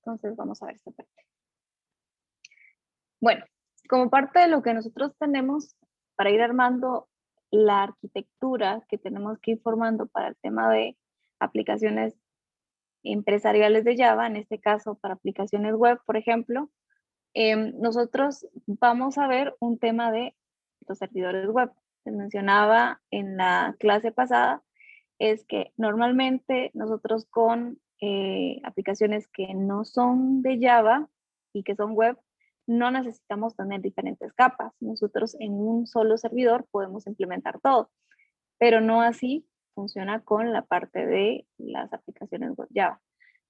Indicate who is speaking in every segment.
Speaker 1: Entonces vamos a ver esta parte. Bueno, como parte de lo que nosotros tenemos para ir armando la arquitectura que tenemos que ir formando para el tema de aplicaciones empresariales de Java, en este caso para aplicaciones web, por ejemplo, nosotros vamos a ver un tema de los servidores web. Les mencionaba en la clase pasada, es que normalmente nosotros con aplicaciones que no son de Java y que son web, no necesitamos tener diferentes capas. Nosotros en un solo servidor podemos implementar todo, pero no así funciona con la parte de las aplicaciones web Java.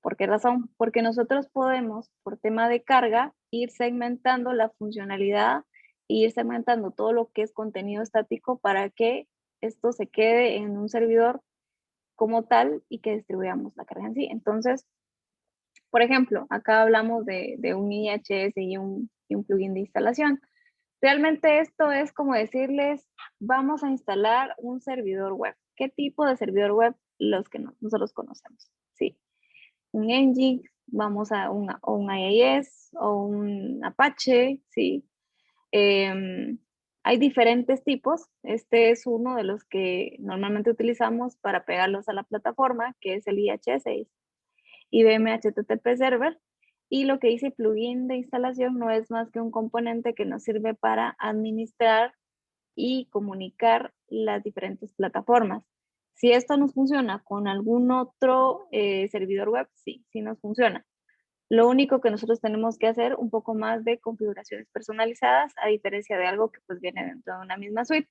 Speaker 1: ¿Por qué razón? Porque nosotros podemos, por tema de carga, ir segmentando la funcionalidad e ir segmentando todo lo que es contenido estático para que esto se quede en un servidor como tal y que distribuyamos la carga en sí. Entonces, por ejemplo, acá hablamos de un IHS y un plugin de instalación. Realmente esto es como decirles, vamos a instalar un servidor web. ¿Qué tipo de servidor web? Los que nosotros conocemos. Sí, un Nginx, vamos a un IIS o un Apache, sí. Hay diferentes tipos. Este es uno de los que normalmente utilizamos para pegarlos a la plataforma, que es el IHS, IBM HTTP Server. Y lo que dice plugin de instalación no es más que un componente que nos sirve para administrar y comunicar las diferentes plataformas. Si esto nos funciona con algún otro servidor web, sí, sí nos funciona. Lo único que nosotros tenemos que hacer un poco más de configuraciones personalizadas, a diferencia de algo que pues viene dentro de una misma suite.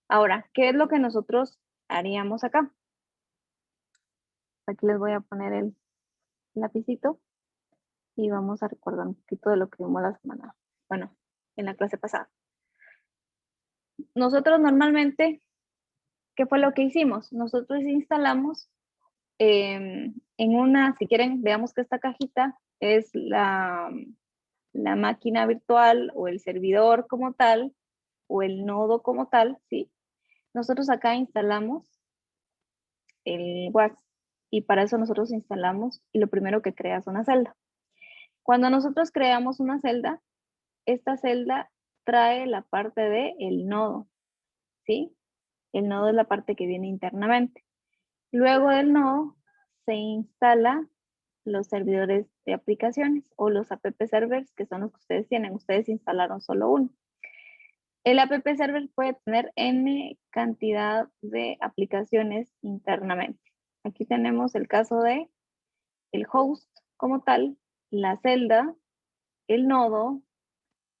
Speaker 1: Ahora, ¿qué es lo que nosotros haríamos acá? Aquí les voy a poner el lapicito y vamos a recordar un poquito de lo que vimos la semana, bueno, en la clase pasada. Nosotros normalmente, ¿qué fue lo que hicimos? Nosotros instalamos en una, si quieren, veamos que esta cajita es la máquina virtual o el servidor como tal, o el nodo como tal, ¿sí? Nosotros acá instalamos el WAS y para eso nosotros instalamos y lo primero que crea es una celda. Cuando nosotros creamos una celda, esta celda trae la parte de el nodo, ¿sí? El nodo es la parte que viene internamente. Luego del nodo se instala los servidores de aplicaciones o los app servers, que son los que ustedes tienen. Ustedes instalaron solo uno. El app server puede tener n cantidad de aplicaciones internamente. Aquí tenemos el caso de el host como tal, la celda, el nodo,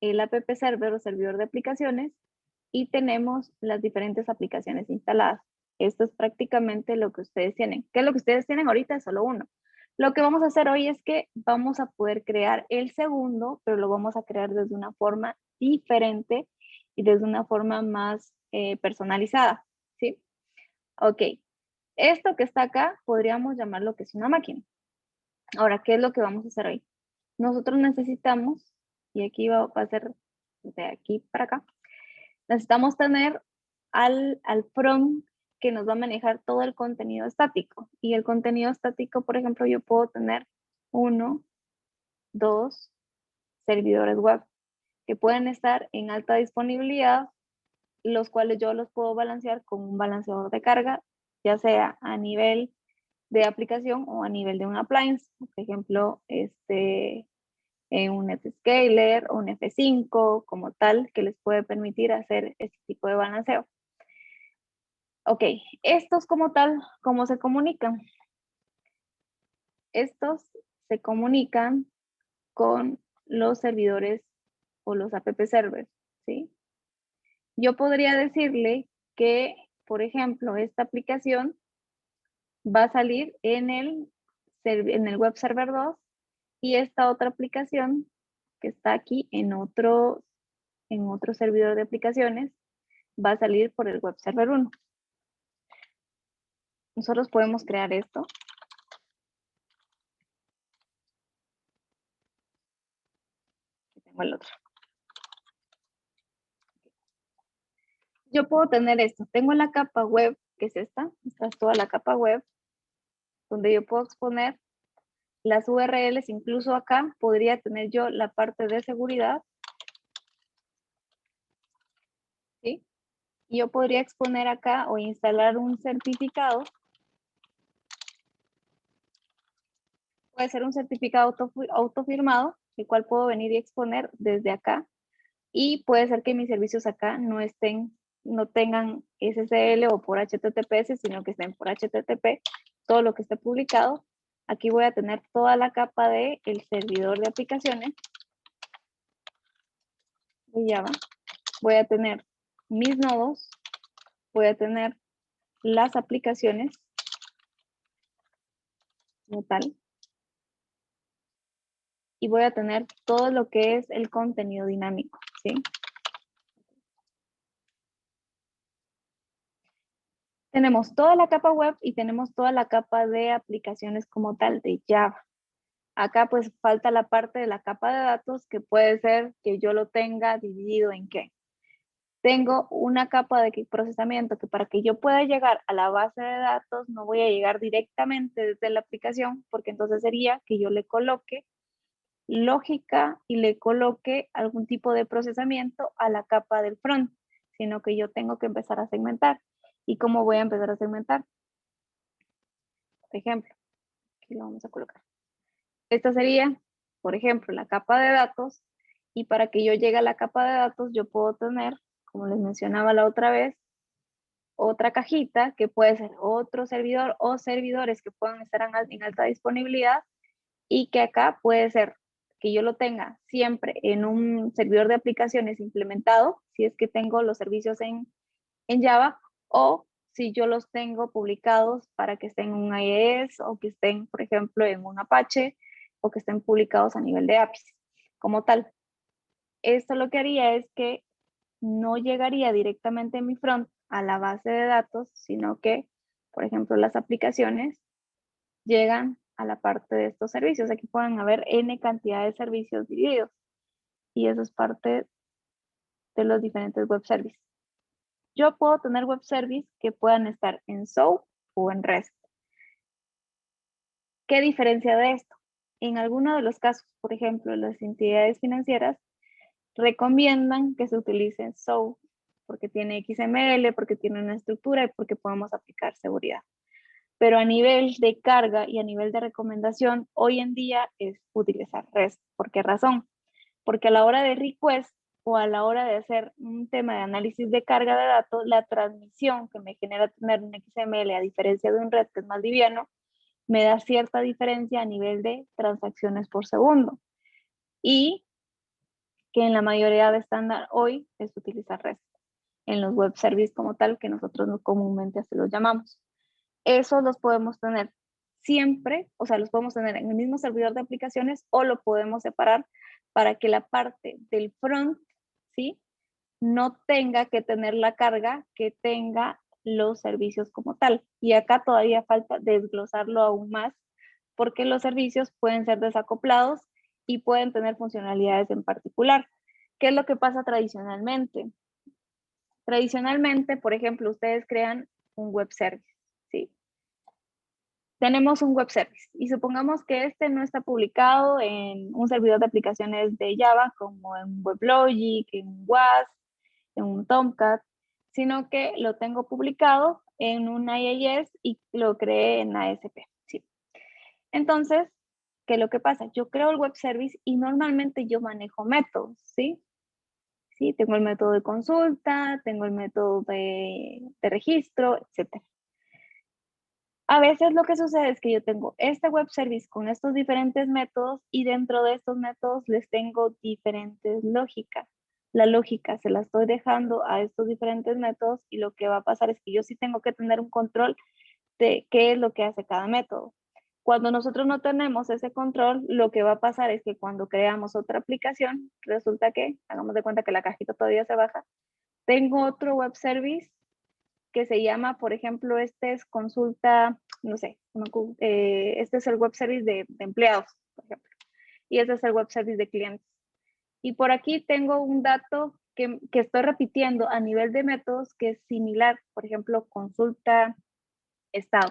Speaker 1: el app server o servidor de aplicaciones y tenemos las diferentes aplicaciones instaladas. Esto es prácticamente lo que ustedes tienen. ¿Qué es lo que ustedes tienen ahorita? Es solo uno. Lo que vamos a hacer hoy es que vamos a poder crear el segundo, pero lo vamos a crear desde una forma diferente y desde una forma más personalizada, ¿sí? Ok, esto que está acá podríamos llamarlo que es una máquina. Ahora, ¿qué es lo que vamos a hacer hoy? Nosotros necesitamos, y aquí va a ser de aquí para acá, necesitamos tener al front que nos va a manejar todo el contenido estático. Y el contenido estático, por ejemplo, yo puedo tener 1, 2 servidores web que pueden estar en alta disponibilidad, los cuales yo los puedo balancear con un balanceador de carga, ya sea a nivel de aplicación o a nivel de un appliance. Por ejemplo, un Netscaler o un F5 como tal, que les puede permitir hacer este tipo de balanceo. Ok, estos como tal, ¿cómo se comunican? Estos se comunican con los servidores o los app servers, ¿sí? Yo podría decirle que, por ejemplo, esta aplicación va a salir en el web server 2 y esta otra aplicación que está aquí en otro servidor de aplicaciones va a salir por el web server 1. Nosotros podemos crear esto. Aquí tengo el otro. Yo puedo tener esto. Tengo la capa web, que es esta. Esta es toda la capa web, donde yo puedo exponer las URLs, incluso acá podría tener yo la parte de seguridad, ¿sí? Y yo podría exponer acá o instalar un certificado. Puede ser un certificado autofirmado, el cual puedo venir y exponer desde acá. Y puede ser que mis servicios acá no tengan SSL o por HTTPS, sino que estén por HTTP, todo lo que esté publicado. Aquí voy a tener toda la capa del servidor de aplicaciones de Java. Voy a tener mis nodos, voy a tener las aplicaciones como tal, y voy a tener todo lo que es el contenido dinámico, ¿sí? Tenemos toda la capa web y tenemos toda la capa de aplicaciones como tal de Java. Acá pues falta la parte de la capa de datos, que puede ser que yo lo tenga dividido en qué. Tengo una capa de procesamiento que para que yo pueda llegar a la base de datos no voy a llegar directamente desde la aplicación, porque entonces sería que yo le coloque lógica y le coloque algún tipo de procesamiento a la capa del front, sino que yo tengo que empezar a segmentar. ¿Y cómo voy a empezar a segmentar? Por ejemplo, aquí lo vamos a colocar. Esta sería, por ejemplo, la capa de datos, y para que yo llegue a la capa de datos yo puedo tener, como les mencionaba la otra vez, otra cajita que puede ser otro servidor o servidores que puedan estar en alta disponibilidad, y que acá puede ser que yo lo tenga siempre en un servidor de aplicaciones implementado, si es que tengo los servicios en Java, o si yo los tengo publicados para que estén en un IIS o que estén, por ejemplo, en un Apache, o que estén publicados a nivel de APIs como tal. Esto lo que haría es que no llegaría directamente en mi front a la base de datos, sino que, por ejemplo, las aplicaciones llegan a la parte de estos servicios. Aquí pueden haber N cantidad de servicios divididos, y eso es parte de los diferentes web services. Yo puedo tener web service que puedan estar en SOAP o en REST. ¿Qué diferencia de esto? En alguno de los casos, por ejemplo, las entidades financieras recomiendan que se utilice SOAP porque tiene XML, porque tiene una estructura y porque podemos aplicar seguridad. Pero a nivel de carga y a nivel de recomendación, hoy en día es utilizar REST. ¿Por qué razón? Porque a la hora de request o a la hora de hacer un tema de análisis de carga de datos, la transmisión que me genera tener un XML, a diferencia de un REST que es más liviano, me da cierta diferencia a nivel de transacciones por segundo. Y que en la mayoría de estándar hoy es utilizar REST en los web services como tal, que nosotros comúnmente así los llamamos. Eso los podemos tener siempre, o sea, los podemos tener en el mismo servidor de aplicaciones, o lo podemos separar para que la parte del front, ¿sí?, no tenga que tener la carga que tenga los servicios como tal. Y acá todavía falta desglosarlo aún más, porque los servicios pueden ser desacoplados y pueden tener funcionalidades en particular. ¿Qué es lo que pasa tradicionalmente? Tradicionalmente, por ejemplo, ustedes crean un web service, ¿sí? Tenemos un web service y supongamos que este no está publicado en un servidor de aplicaciones de Java como en WebLogic, en WAS, en un Tomcat, sino que lo tengo publicado en un IIS y lo creé en ASP. ¿Sí? Entonces, ¿qué es lo que pasa? Yo creo el web service y normalmente yo manejo métodos, ¿sí? Sí, tengo el método de consulta, tengo el método de registro, etc. A veces lo que sucede es que yo tengo este web service con estos diferentes métodos, y dentro de estos métodos les tengo diferentes lógicas. La lógica se la estoy dejando a estos diferentes métodos, y lo que va a pasar es que yo sí tengo que tener un control de qué es lo que hace cada método. Cuando nosotros no tenemos ese control, lo que va a pasar es que cuando creamos otra aplicación, resulta que, hagamos de cuenta que la cajita todavía se baja, tengo otro web service que se llama, por ejemplo, este es consulta, no sé, este es el web service de empleados, por ejemplo, y este es el web service de clientes. Y por aquí tengo un dato que estoy repitiendo a nivel de métodos que es similar, por ejemplo, consulta estado,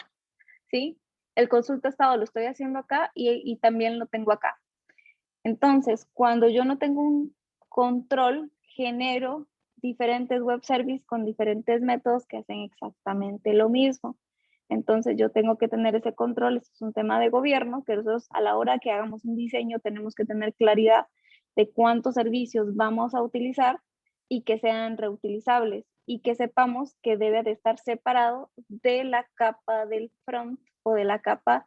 Speaker 1: ¿sí? El consulta estado lo estoy haciendo acá y también lo tengo acá. Entonces, cuando yo no tengo un control, genero diferentes web services con diferentes métodos que hacen exactamente lo mismo. Entonces, yo tengo que tener ese control. Esto es un tema de gobierno, que nosotros a la hora que hagamos un diseño tenemos que tener claridad de cuántos servicios vamos a utilizar y que sean reutilizables y que sepamos que debe de estar separado de la capa del front o de la capa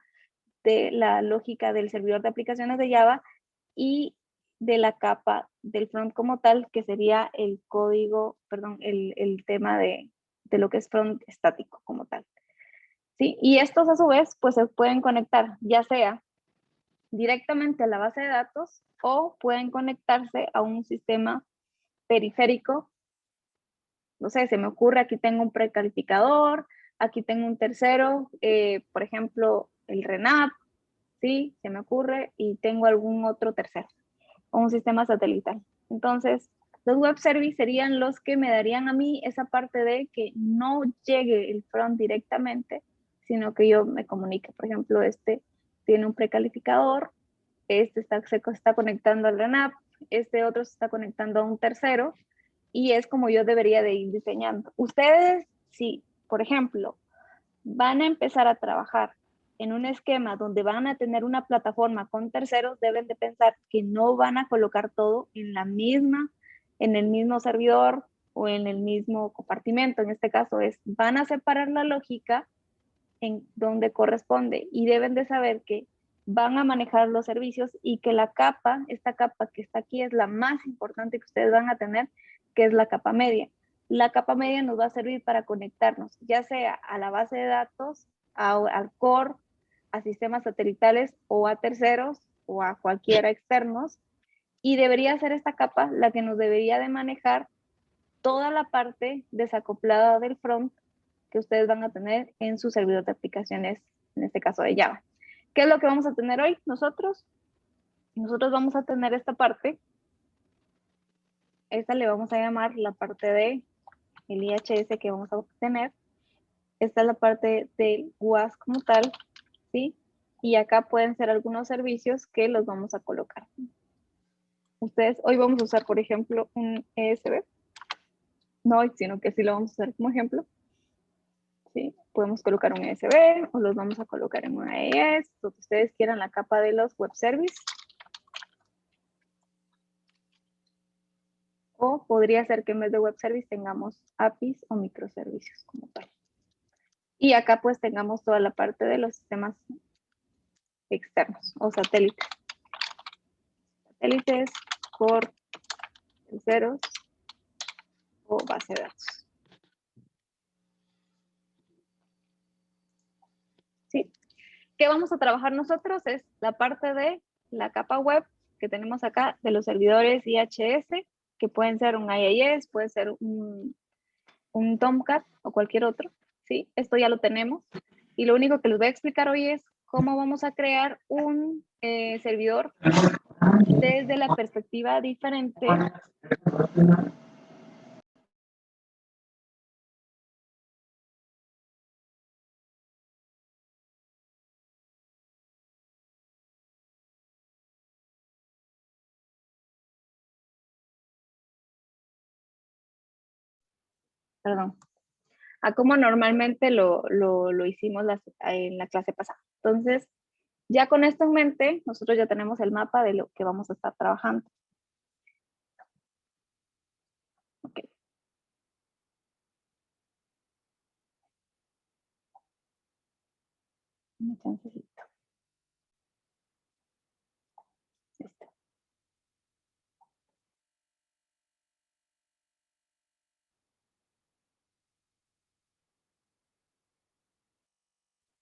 Speaker 1: de la lógica del servidor de aplicaciones de Java y de la capa del front como tal, que sería el código, perdón, el tema de lo que es front estático como tal. ¿Sí? Y estos a su vez, pues se pueden conectar ya sea directamente a la base de datos o pueden conectarse a un sistema periférico. No sé, se me ocurre, aquí tengo un precalificador, aquí tengo un tercero, por ejemplo, el RENAP, ¿sí? Se me ocurre, y tengo algún otro tercero, o un sistema satelital. Entonces, los web services serían los que me darían a mí esa parte de que no llegue el front directamente, sino que yo me comunique. Por ejemplo, este tiene un precalificador, este se está conectando al RENAP, este otro se está conectando a un tercero, y es como yo debería de ir diseñando. Ustedes, si, por ejemplo, van a empezar a trabajar en un esquema donde van a tener una plataforma con terceros, deben de pensar que no van a colocar todo en el mismo servidor o en el mismo compartimento. En este caso van a separar la lógica en donde corresponde y deben de saber que van a manejar los servicios y que la capa, esta capa que está aquí es la más importante que ustedes van a tener, que es la capa media. La capa media nos va a servir para conectarnos, ya sea a la base de datos, al core, a sistemas satelitales o a terceros o a cualquiera externos, y debería ser esta capa la que nos debería de manejar toda la parte desacoplada del front que ustedes van a tener en su servidor de aplicaciones, en este caso de Java. ¿Qué es lo que vamos a tener hoy nosotros? Nosotros vamos a tener esta parte, esta le vamos a llamar la parte de el IHS que vamos a obtener. Esta es la parte del WAS como tal, ¿sí? Y acá pueden ser algunos servicios que los vamos a colocar. Ustedes, hoy vamos a usar, por ejemplo, un ESB. No hoy, sino que sí lo vamos a usar como ejemplo. ¿Sí? Podemos colocar un ESB o los vamos a colocar en una AES, lo que ustedes quieran, la capa de los web services. O podría ser que en vez de web service tengamos APIs o microservicios como tal. Y acá pues tengamos toda la parte de los sistemas externos o satélites. Satélites, core, terceros o base de datos. ¿Sí? ¿Qué vamos a trabajar nosotros? Es la parte de la capa web que tenemos acá de los servidores IHS, que pueden ser un IIS, puede ser un Tomcat o cualquier otro, ¿sí? Esto ya lo tenemos. Y lo único que les voy a explicar hoy es cómo vamos a crear un servidor desde la perspectiva diferente. Perdón, a cómo normalmente lo hicimos en la clase pasada. Entonces, ya con esto en mente, nosotros ya tenemos el mapa de lo que vamos a estar trabajando. Ok. Un chancecito. Listo.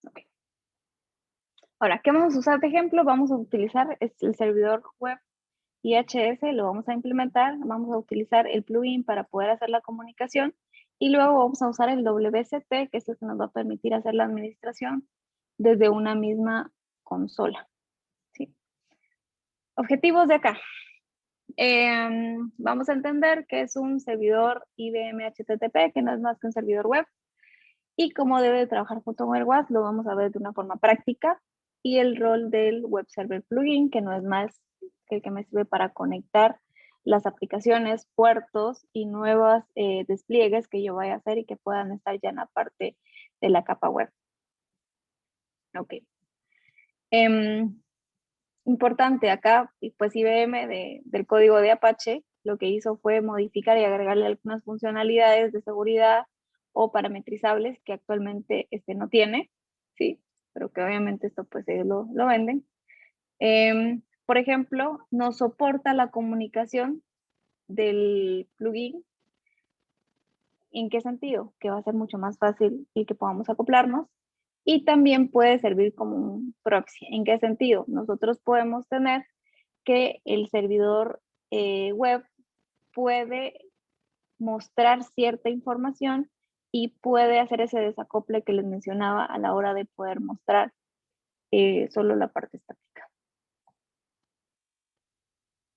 Speaker 1: Ok. Ahora, ¿qué vamos a usar de ejemplo? Vamos a utilizar el servidor web IHS, lo vamos a implementar, vamos a utilizar el plugin para poder hacer la comunicación y luego vamos a usar el WCT, que es el que nos va a permitir hacer la administración desde una misma consola. ¿Sí? Objetivos de acá. Vamos a entender que es un servidor IBM HTTP, que no es más que un servidor web. y cómo debe trabajar junto con el WAS lo vamos a ver de una forma práctica, y el rol del Web Server Plugin, que no es más que el que me sirve para conectar las aplicaciones, puertos y nuevos despliegues que yo vaya a hacer y que puedan estar ya en la parte de la capa web. Ok. Importante acá, pues IBM del código de Apache lo que hizo fue modificar y agregarle algunas funcionalidades de seguridad o parametrizables que actualmente no tiene, ¿sí? Pero que obviamente esto pues ellos lo venden. Por ejemplo, no soporta la comunicación del plugin. ¿En qué sentido? Que va a ser mucho más fácil y que podamos acoplarnos. Y también puede servir como un proxy. ¿En qué sentido? Nosotros podemos tener que el servidor web puede mostrar cierta información y puede hacer ese desacople que les mencionaba a la hora de poder mostrar solo la parte estática.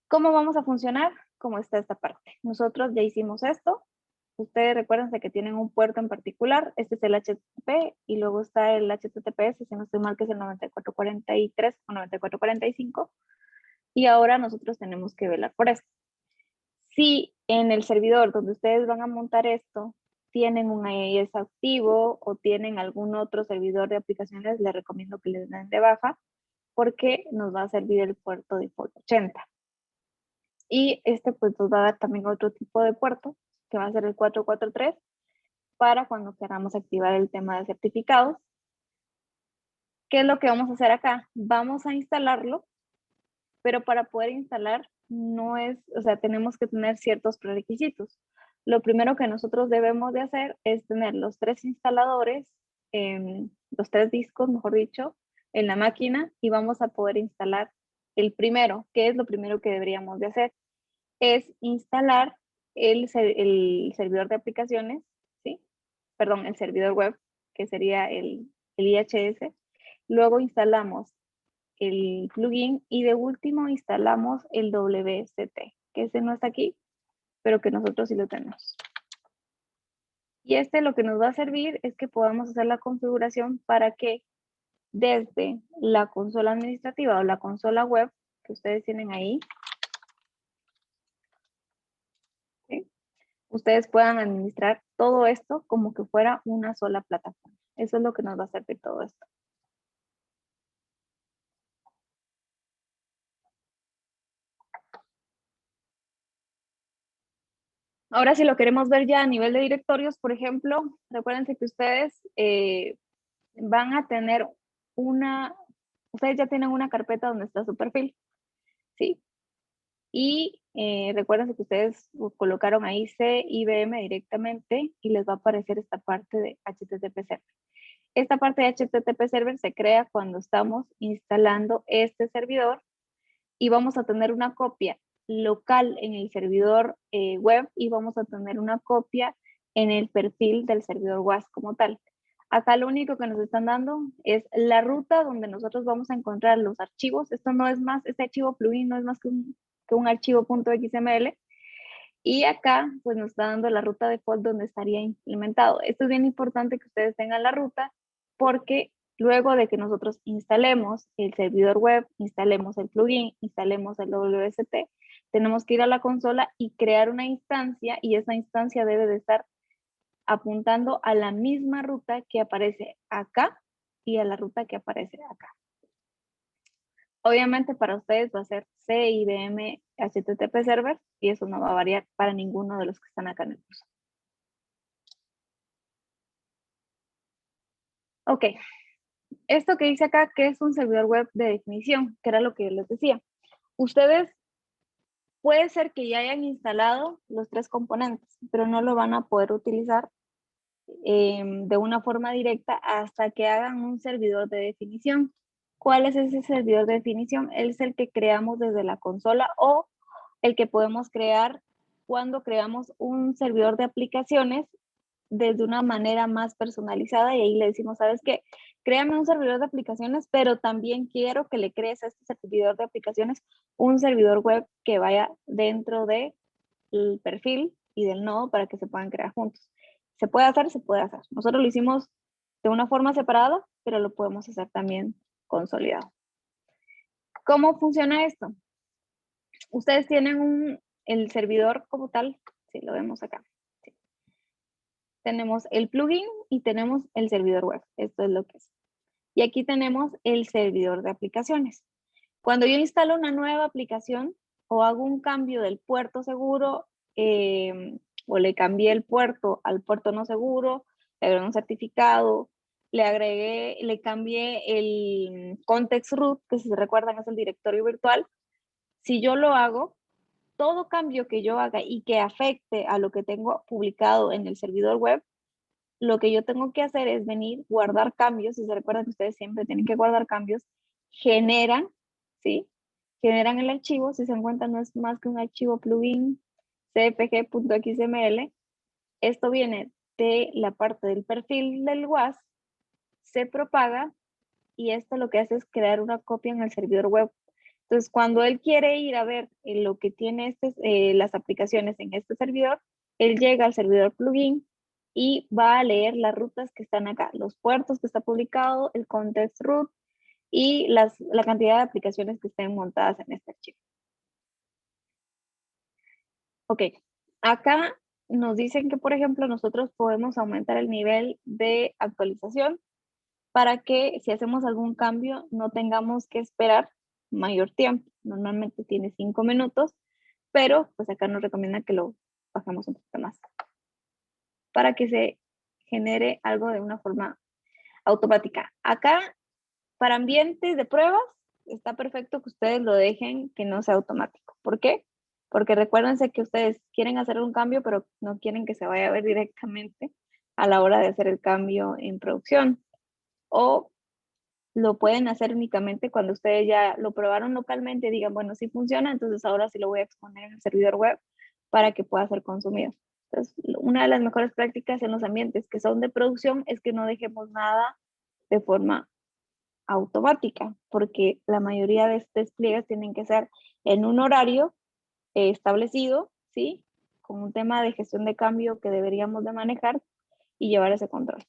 Speaker 1: ¿Cómo vamos a funcionar? ¿Cómo está esta parte? Nosotros ya hicimos esto. Ustedes recuérdense que tienen un puerto en particular. Este es el HTTP y luego está el HTTPS, si no estoy mal, que es el 9443 o 9445. Y ahora nosotros tenemos que velar por esto. Si en el servidor donde ustedes van a montar esto tienen un AES activo o tienen algún otro servidor de aplicaciones, les recomiendo que les den de baja porque nos va a servir el puerto default 80. Y pues nos va a dar también otro tipo de puerto que va a ser el 443 para cuando queramos activar el tema de certificados. ¿Qué es lo que vamos a hacer acá? Vamos a instalarlo, pero para poder instalar no es, o sea, tenemos que tener ciertos prerequisitos. Lo primero que nosotros debemos de hacer es tener los 3 instaladores, los 3 discos, mejor dicho, en la máquina y vamos a poder instalar el primero. ¿Qué es lo primero que deberíamos de hacer? Es instalar el servidor de aplicaciones, ¿sí? Perdón, el servidor web, que sería el IHS. Luego instalamos el plugin y de último instalamos el WST, que ese no está aquí, pero que nosotros sí lo tenemos. Y lo que nos va a servir es que podamos hacer la configuración para que desde la consola administrativa o la consola web que ustedes tienen ahí, ¿sí? Ustedes puedan administrar todo esto como que fuera una sola plataforma. Eso es lo que nos va a servir todo esto. Ahora, si lo queremos ver ya a nivel de directorios, por ejemplo, recuérdense que ustedes van a tener ustedes ya tienen una carpeta donde está su perfil, ¿sí? Y recuérdense que ustedes colocaron ahí CIBM directamente y les va a aparecer esta parte de HTTP Server. Esta parte de HTTP Server se crea cuando estamos instalando este servidor y vamos a tener una copia local en el servidor web y vamos a tener una copia en el perfil del servidor WAS como tal. Acá lo único que nos están dando es la ruta donde nosotros vamos a encontrar los archivos. Esto no es más, este archivo plugin no es más que un archivo .xml. Y acá pues nos está dando la ruta default donde estaría implementado. Esto es bien importante que ustedes tengan la ruta porque luego de que nosotros instalemos el servidor web, instalemos el plugin, instalemos el WST, tenemos que ir a la consola y crear una instancia y esa instancia debe de estar apuntando a la misma ruta que aparece acá y a la ruta que aparece acá. Obviamente para ustedes va a ser CIBM HTTP Server y eso no va a variar para ninguno de los que están acá en el curso. Ok, esto que dice acá que es un servidor web de definición, que era lo que les decía. Ustedes puede ser que ya hayan instalado los 3 componentes, pero no lo van a poder utilizar de una forma directa hasta que hagan un servidor de definición. ¿Cuál es ese servidor de definición? Es el que creamos desde la consola o el que podemos crear cuando creamos un servidor de aplicaciones desde una manera más personalizada y ahí le decimos, ¿sabes qué? Créame un servidor de aplicaciones, pero también quiero que le crees a este servidor de aplicaciones un servidor web que vaya dentro del perfil y del nodo para que se puedan crear juntos. Se puede hacer, se puede hacer. Nosotros lo hicimos de una forma separada, pero lo podemos hacer también consolidado. ¿Cómo funciona esto? Ustedes tienen el servidor como tal, si lo vemos acá. Sí. Tenemos el plugin y tenemos el servidor web. Esto es lo que es. Y aquí tenemos el servidor de aplicaciones. Cuando yo instalo una nueva aplicación o hago un cambio del puerto seguro o le cambié el puerto al puerto no seguro, le agregué un certificado, le cambié el context root, que si se recuerdan es el directorio virtual. Si yo lo hago, todo cambio que yo haga y que afecte a lo que tengo publicado en el servidor web, lo que yo tengo que hacer es venir, guardar cambios, si se recuerdan que ustedes siempre tienen que guardar cambios, generan, ¿sí? Generan el archivo, si se dan cuenta no es más que un archivo plugin cpg.xml. Esto viene de la parte del perfil del WAS, se propaga y esto lo que hace es crear una copia en el servidor web. Entonces, cuando él quiere ir a ver lo que tiene las aplicaciones en este servidor, él llega al servidor plugin y va a leer las rutas que están acá, los puertos que está publicado, el context root y la cantidad de aplicaciones que estén montadas en este archivo. Ok, acá nos dicen que, por ejemplo, nosotros podemos aumentar el nivel de actualización para que si hacemos algún cambio no tengamos que esperar mayor tiempo. Normalmente tiene 5 minutos, pero pues acá nos recomienda que lo bajemos un poquito más para que se genere algo de una forma automática. Acá, para ambientes de pruebas, está perfecto que ustedes lo dejen que no sea automático. ¿Por qué? Porque recuérdense que ustedes quieren hacer un cambio, pero no quieren que se vaya a ver directamente a la hora de hacer el cambio en producción. O lo pueden hacer únicamente cuando ustedes ya lo probaron localmente y digan, bueno, sí funciona, entonces ahora sí lo voy a exponer en el servidor web para que pueda ser consumido. Entonces, una de las mejores prácticas en los ambientes que son de producción es que no dejemos nada de forma automática, porque la mayoría de estos despliegues tienen que ser en un horario establecido, ¿sí? Con un tema de gestión de cambio que deberíamos de manejar y llevar ese control.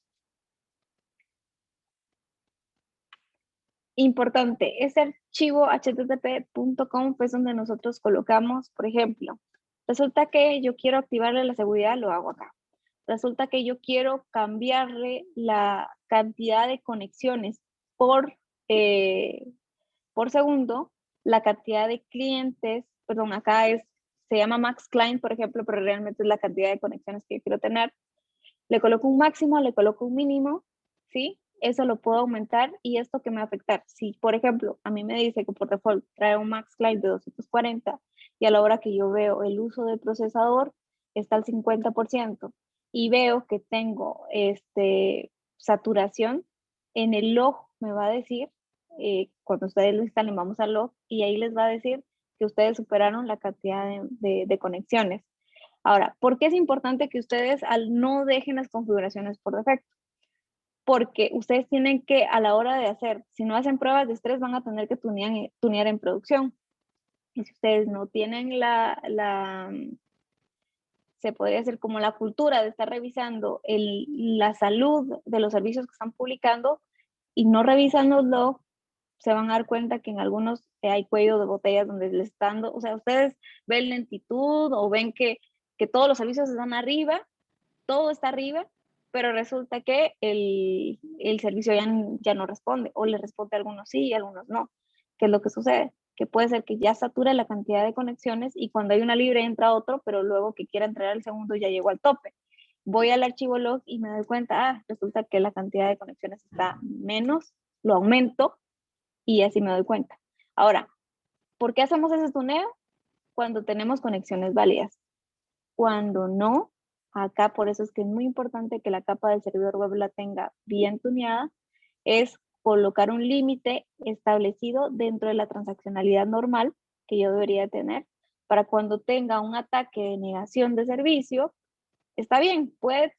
Speaker 1: Importante, ese archivo http.conf es donde nosotros colocamos, por ejemplo, resulta que yo quiero activarle la seguridad, lo hago acá. Resulta que yo quiero cambiarle la cantidad de conexiones eh, por segundo, la cantidad de clientes, perdón, acá se llama max client, por ejemplo, pero realmente es la cantidad de conexiones que yo quiero tener. Le coloco un máximo, le coloco un mínimo, ¿sí? Eso lo puedo aumentar y esto que me va a afectar. Si, por ejemplo, a mí me dice que por default trae un max client de 240 y a la hora que yo veo el uso del procesador está al 50% y veo que tengo saturación, en el log me va a decir, cuando ustedes lo instalen, vamos al log y ahí les va a decir que ustedes superaron la cantidad de conexiones. Ahora, ¿por qué es importante que ustedes no dejen las configuraciones por defecto? Porque ustedes tienen que, a la hora de hacer, si no hacen pruebas de estrés, van a tener que tunear en producción. Y si ustedes no tienen se podría decir como la cultura de estar revisando la salud de los servicios que están publicando y no revisan los logs, se van a dar cuenta que en algunos hay cuello de botellas donde les están dando, o sea, ustedes ven lentitud o ven que todos los servicios están arriba, todo está arriba, pero resulta que el servicio ya no responde, o le responde a algunos sí y a algunos no. ¿Qué es lo que sucede? Que puede ser que ya sature la cantidad de conexiones y cuando hay una libre entra otro, pero luego que quiera entrar al segundo ya llegó al tope. Voy al archivo log y me doy cuenta, resulta que la cantidad de conexiones está menos, lo aumento y así me doy cuenta. Ahora, ¿por qué hacemos ese tuneo? Cuando tenemos conexiones válidas. Cuando no, acá por eso es que es muy importante que la capa del servidor web la tenga bien tuneada, es colocar un límite establecido dentro de la transaccionalidad normal que yo debería tener para cuando tenga un ataque de negación de servicio, está bien, puede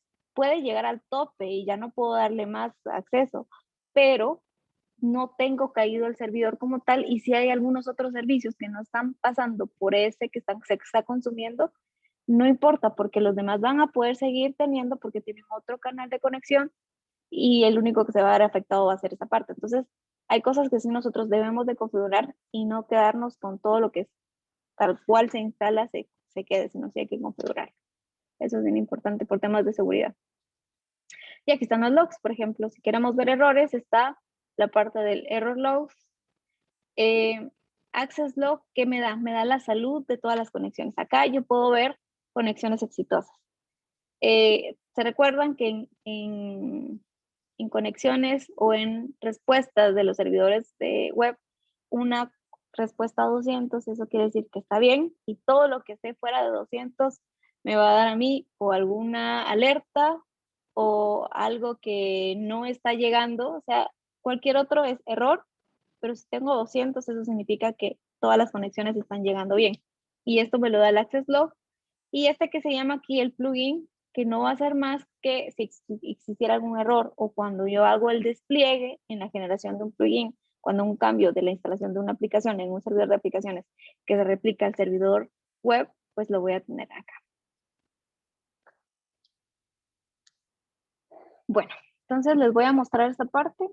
Speaker 1: llegar al tope y ya no puedo darle más acceso, pero no tengo caído el servidor como tal y si hay algunos otros servicios que no están pasando por ese se está consumiendo, no importa porque los demás van a poder seguir teniendo porque tienen otro canal de conexión y el único que se va a ver afectado va a ser esa parte. Entonces, hay cosas que sí nosotros debemos de configurar y no quedarnos con todo lo que es tal cual se instala, se quede, sino sí hay que configurar. Eso es bien importante por temas de seguridad. Y aquí están los logs, por ejemplo, si queremos ver errores, está la parte del error logs. Access log, ¿qué me da? Me da la salud de todas las conexiones. Acá yo puedo ver conexiones exitosas. ¿Se recuerdan que en conexiones o en respuestas de los servidores de web, una respuesta a 200, eso quiere decir que está bien, y todo lo que esté fuera de 200 me va a dar a mí o alguna alerta o algo que no está llegando, o sea, cualquier otro es error, pero si tengo 200, eso significa que todas las conexiones están llegando bien. Y esto me lo da el Access Log. Y este que se llama aquí el plugin, que no va a ser más que si existiera algún error o cuando yo hago el despliegue en la generación de un plugin, cuando un cambio de la instalación de una aplicación en un servidor de aplicaciones que se replica al servidor web, pues lo voy a tener acá. Bueno, entonces les voy a mostrar esta parte.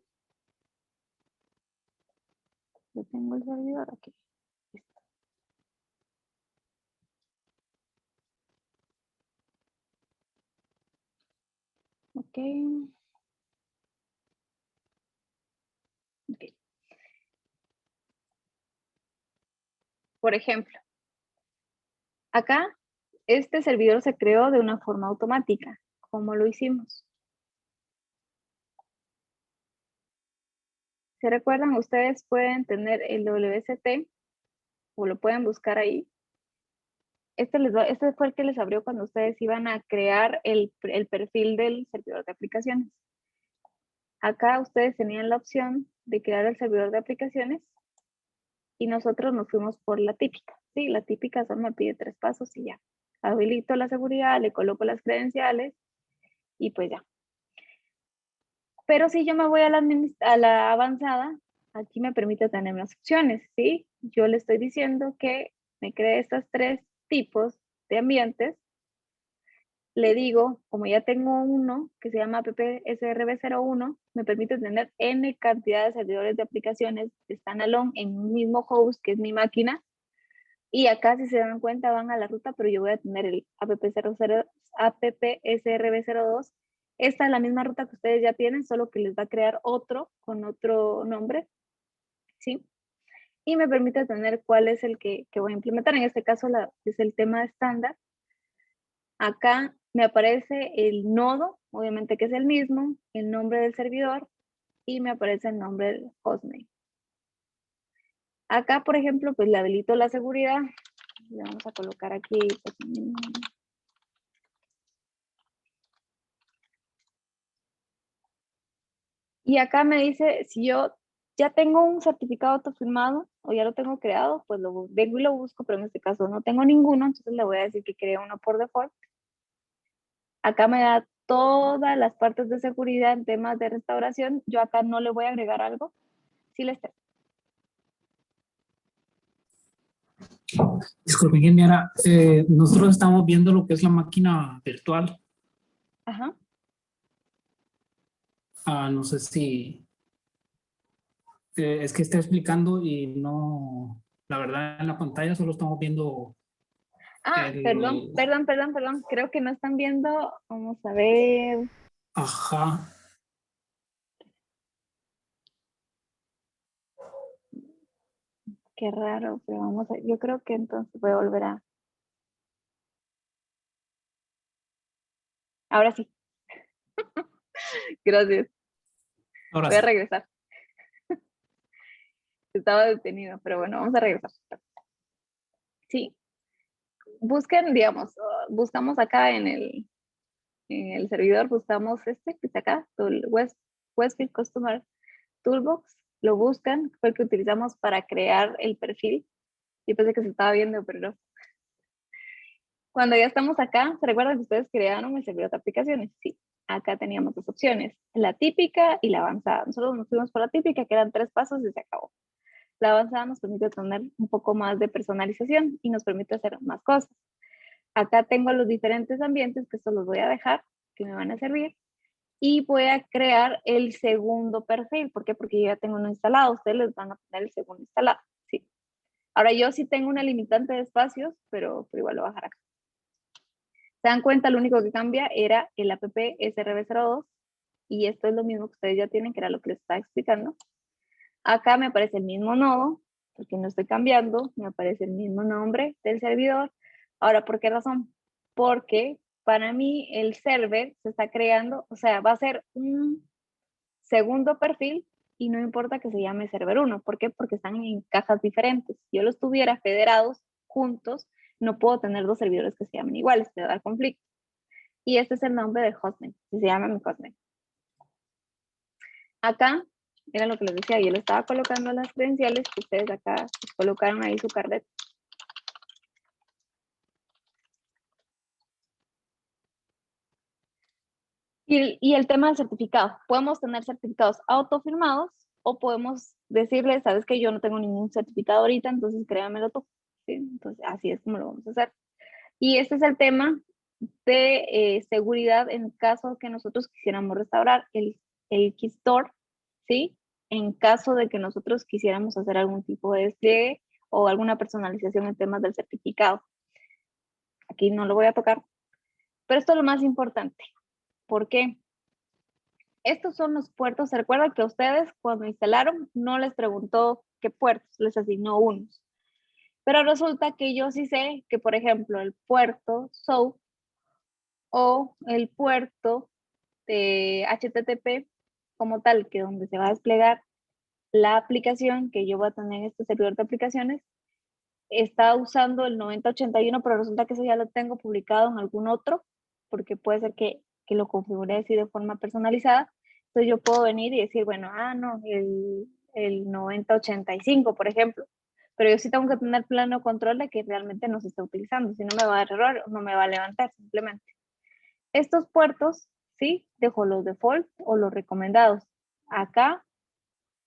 Speaker 1: Yo tengo el servidor aquí. Listo. Ok. Ok. Por ejemplo, acá este servidor se creó de una forma automática. ¿Cómo lo hicimos? ¿Se recuerdan? Ustedes pueden tener el WST o lo pueden buscar ahí. Este fue el que les abrió cuando ustedes iban a crear el perfil del servidor de aplicaciones. Acá ustedes tenían la opción de crear el servidor de aplicaciones y nosotros nos fuimos por la típica. Sí, la típica solo me pide 3 pasos y ya. Habilito la seguridad, le coloco las credenciales y pues ya. Pero si yo me voy a la avanzada, aquí me permite tener más opciones, ¿sí? Yo le estoy diciendo que me cree estos 3 tipos de ambientes. Le digo, como ya tengo uno que se llama appsrb01, me permite tener N cantidad de servidores de aplicaciones standalone en un mismo host, que es mi máquina. Y acá, si se dan cuenta, van a la ruta, pero yo voy a tener el appsrb02. Esta es la misma ruta que ustedes ya tienen, solo que les va a crear otro con otro nombre, ¿sí? Y me permite tener cuál es el que voy a implementar. En este caso es el tema estándar. Acá me aparece el nodo, obviamente que es el mismo, el nombre del servidor y me aparece el nombre del hostname. Acá, por ejemplo, pues le habilito la seguridad. Le vamos a colocar aquí pues, y acá me dice, si yo ya tengo un certificado autofirmado o ya lo tengo creado, pues lo vengo y lo busco, pero en este caso no tengo ninguno, entonces le voy a decir que cree uno por default. Acá me da todas las partes de seguridad en temas de restauración. Yo acá no le voy a agregar algo. Sí les tengo.
Speaker 2: Disculpe, ingeniera, nosotros estamos viendo lo que es la máquina virtual.
Speaker 1: Ajá.
Speaker 2: No sé si es que está explicando y no, la verdad en la pantalla solo estamos viendo
Speaker 1: Perdón. Creo que no están viendo. Vamos a ver.
Speaker 2: Ajá.
Speaker 1: Qué raro, pero vamos a. Yo creo que entonces voy a volver a. Ahora sí. Gracias.
Speaker 2: Ahora
Speaker 1: Voy a
Speaker 2: sí.
Speaker 1: regresar. Estaba detenido, pero bueno, vamos a regresar. Sí. Busquen, digamos, buscamos acá en el servidor, buscamos este que está acá, Westfield Customer Toolbox. Lo buscan, fue el que utilizamos para crear el perfil. Yo pensé que se estaba viendo, pero no. Cuando ya estamos acá, ¿se recuerdan que ustedes crearon el servidor de aplicaciones? Sí, acá teníamos dos opciones, la típica y la avanzada. Nosotros nos fuimos por la típica, que eran 3 pasos y se acabó. La avanzada nos permite tener un poco más de personalización y nos permite hacer más cosas. Acá tengo los diferentes ambientes, que estos los voy a dejar, que me van a servir. Y voy a crear el segundo perfil. ¿Por qué? Porque yo ya tengo uno instalado. Ustedes les van a tener el segundo instalado. ¿Sí? Ahora yo sí tengo una limitante de espacios, pero igual lo voy a dejar acá. ¿Se dan cuenta? Lo único que cambia era el app SRB02 y esto es lo mismo que ustedes ya tienen, que era lo que les estaba explicando. Acá me aparece el mismo nodo, porque no estoy cambiando, me aparece el mismo nombre del servidor. Ahora, ¿por qué razón? Porque para mí el server se está creando, o sea, va a ser un segundo perfil y no importa que se llame server 1. ¿Por qué? Porque están en cajas diferentes. Si yo los tuviera federados juntos, no puedo tener dos servidores que se llamen iguales, te va a dar conflicto. Y este es el nombre del hostname, se llama mi hostname. Acá, era lo que les decía, yo le estaba colocando las credenciales que ustedes acá pues, colocaron ahí su carnet. Y el tema del certificado. Podemos tener certificados autofirmados o podemos decirle, sabes que yo no tengo ningún certificado ahorita, entonces créamelo tú. ¿Sí? Entonces, así es como lo vamos a hacer. Y este es el tema de seguridad en caso que nosotros quisiéramos restaurar el Keystore, ¿sí? En caso de que nosotros quisiéramos hacer algún tipo de despliegue o alguna personalización en temas del certificado. Aquí no lo voy a tocar, pero esto es lo más importante. ¿Por qué? Estos son los puertos. ¿Se recuerdan que ustedes cuando instalaron no les preguntó qué puertos? Les asignó unos. Pero resulta que yo sí sé que, por ejemplo, el puerto SOAP o el puerto de HTTP como tal, que donde se va a desplegar la aplicación que yo voy a tener en este servidor de aplicaciones, está usando el 9081, pero resulta que eso ya lo tengo publicado en algún otro, porque puede ser que lo configure así de forma personalizada. Entonces yo puedo venir y decir, bueno, no, el 9085, por ejemplo. Pero yo sí tengo que tener plano control de que realmente no se está utilizando, si no me va a dar error, no me va a levantar simplemente. Estos puertos, ¿sí? Dejo los default o los recomendados. Acá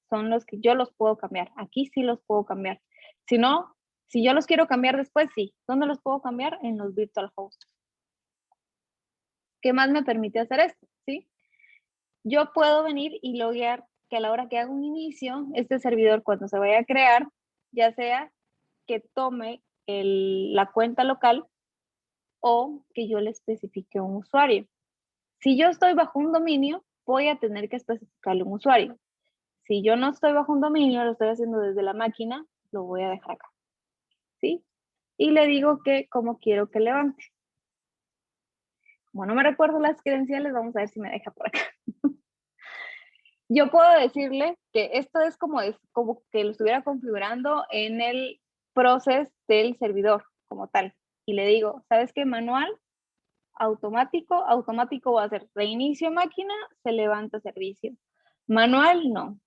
Speaker 1: son los que yo los puedo cambiar. Aquí sí los puedo cambiar. Si no, si yo los quiero cambiar después, sí. ¿Dónde los puedo cambiar? En los virtual hosts. ¿Qué más me permite hacer esto? ¿Sí? Yo puedo venir y loguear que a la hora que haga un inicio, este servidor cuando se vaya a crear, ya sea que tome la cuenta local o que yo le especifique un usuario. Si yo estoy bajo un dominio, voy a tener que especificarle un usuario. Si yo no estoy bajo un dominio, lo estoy haciendo desde la máquina, lo voy a dejar acá. ¿Sí? Y le digo que cómo quiero que levante. Como no me recuerdo las credenciales, vamos a ver si me deja por acá. Yo puedo decirle que esto es como que lo estuviera configurando en el proceso del servidor como tal. Y le digo, ¿sabes qué? Manual, automático va a ser reinicio máquina, se levanta servicio. Manual, no.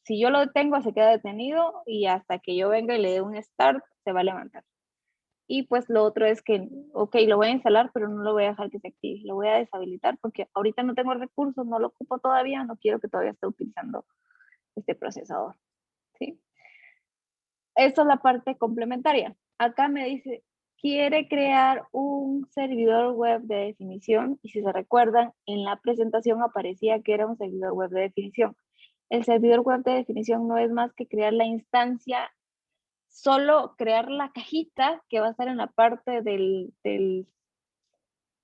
Speaker 1: Si yo lo detengo, se queda detenido y hasta que yo venga y le dé un start, se va a levantar. Y pues lo otro es que, ok, lo voy a instalar, pero no lo voy a dejar que se active. Lo voy a deshabilitar porque ahorita no tengo recursos, no lo ocupo todavía, no quiero que todavía esté utilizando este procesador. ¿Sí? Esta es la parte complementaria. Acá me dice, quiere crear un servidor web de definición. Y si se recuerdan, en la presentación aparecía que era un servidor web de definición. El servidor web de definición no es más que crear la instancia, solo crear la cajita que va a estar en la parte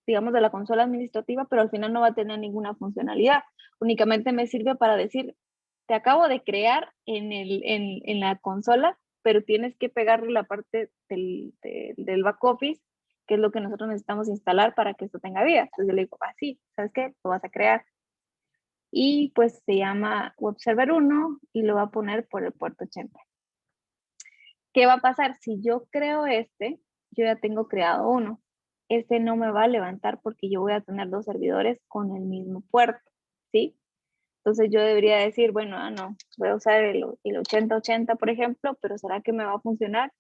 Speaker 1: digamos, de la consola administrativa, pero al final no va a tener ninguna funcionalidad. Únicamente me sirve para decir, te acabo de crear en la consola, pero tienes que pegarle la parte del back office, que es lo que nosotros necesitamos instalar para que esto tenga vida. Entonces yo le digo, sí, ¿sabes qué? Lo vas a crear. Y pues se llama Web Server 1 y lo va a poner por el puerto 80. ¿Qué va a pasar? Si yo creo yo ya tengo creado uno. Este no me va a levantar porque yo voy a tener dos servidores con el mismo puerto, ¿sí? Entonces yo debería decir, bueno, no, voy a usar el 8080, por ejemplo, pero ¿será que me va a funcionar?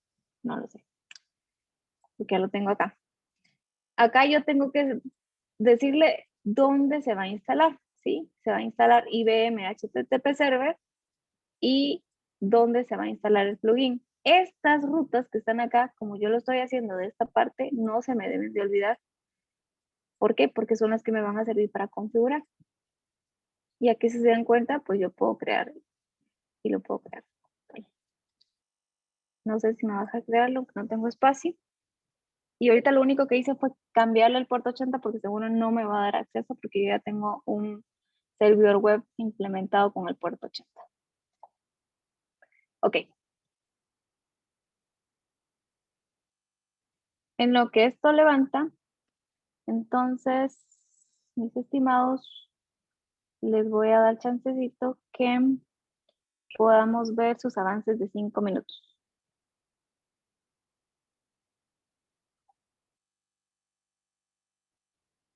Speaker 1: No lo sé, porque ya lo tengo acá. Acá yo tengo que decirle dónde se va a instalar, ¿sí? Se va a instalar IBM HTTP Server y dónde se va a instalar el plugin. estas rutas que están acá, como yo lo estoy haciendo de esta parte, no se me deben de olvidar. ¿Por qué? Porque son las que me van a servir para configurar. Y aquí si se dan cuenta, pues yo puedo crear y lo puedo crear. No sé si me vas a crearlo, no tengo espacio. Y ahorita lo único que hice fue cambiarle el puerto 80 porque seguro no me va a dar acceso porque yo ya tengo un servidor web implementado con el puerto 80. Ok. En lo que esto levanta, entonces, mis estimados, les voy a dar chancecito que podamos ver sus avances de 5 minutos.